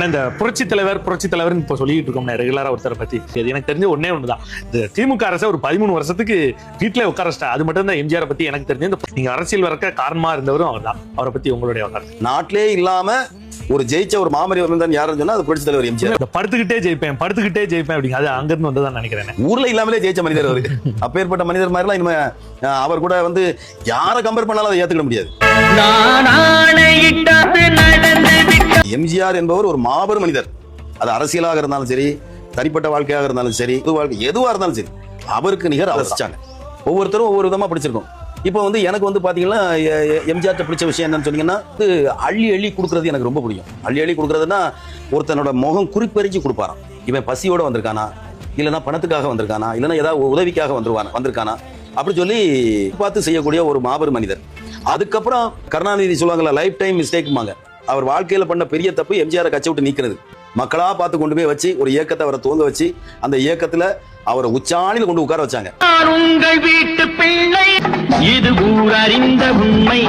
இந்த புரட்சி தலைவர் இப்ப சொல்லிட்டு இருக்கோம் ரெகுலரா ஒருத்தரை பத்தி. எனக்கு தெரிஞ்ச ஒண்ணுதான், இந்த திமுக அரசு ஒரு 13 வருஷத்துக்கு வீட்டுல உட்காரஸ்டா. அது மட்டும் தான் எம்ஜிஆர் பத்தி எனக்கு தெரிஞ்சு. நீங்க அரசியல் வரக்க காரணமா இருந்தவரும் அவர் தான். அவரை பத்தி உங்களுடைய நாட்டிலே இல்லாம ஒரு ஜெயிச்ச ஒரு மாமனிதர் தான் யாருன்னு சொன்னா அது புரட்சி தலைவர் எம்ஜிஆர். படுத்துக்கிட்டே ஜெயிப்பேன் அப்படிங்க, அது அங்க இருந்து வந்ததான் நினைக்கிறேன். ஊர்ல இல்லாமலே ஜெயிச்ச மனிதர் அவரு. அப்பேற்பட்ட மனிதர் மாதிரி எல்லாம் இனிமே அவர் கூட வந்து யாரை கம்பேர் பண்ணாலும் அதை ஏத்துக்க முடியாது. எம்ஜிஆர் என்பவர் ஒரு மாபெரும் மனிதர். அது அரசியலாக இருந்தாலும் சரி, தனிப்பட்ட வாழ்க்கையாக இருந்தாலும் சரி, எதுவா இருந்தாலும் சரி, அவருக்கு நிகர் அவசிச்சாங்க. ஒவ்வொருத்தரும் ஒவ்வொரு விதமா பிடிச்சிருக்கோம். இப்போ வந்து எனக்கு வந்து பாத்தீங்கன்னா எம்ஜிஆர் பிடிச்ச விஷயம் என்னன்னு சொன்னீங்கன்னா, அள்ளி கொடுக்கறது எனக்கு ரொம்ப பிடிக்கும். அள்ளி கொடுக்கறதுன்னா ஒருத்தனோட முகம் குறிப்பறிஞ்சு கொடுப்பாராம். இவன் பசியோட வந்திருக்கானா, இல்லைன்னா பணத்துக்காக வந்திருக்கானா, இல்லைன்னா ஏதாவது உதவிக்காக வந்திருக்கானா அப்படி சொல்லி பார்த்து செய்யக்கூடிய ஒரு மாபெரும் மனிதர். அதுக்கப்புறம் கருணாநிதி சொல்லுவாங்கல்ல, லைஃப் டைம் மிஸ்டேக்மாங்க. அவர் வாழ்க்கையில பண்ண பெரிய தப்பு எம்ஜிஆரை கட்சி விட்டு நீக்கிறது. மக்களா பார்த்து கொண்டு போய் வச்சு ஒரு இயக்கத்தை அவரை துவங்க வச்சு அந்த இயக்கத்துல அவரை உச்சாணியில் கொண்டு உட்கார வச்சாங்க. உங்கள் வீட்டு பிள்ளை இது ஊர் அறிந்த உண்மை.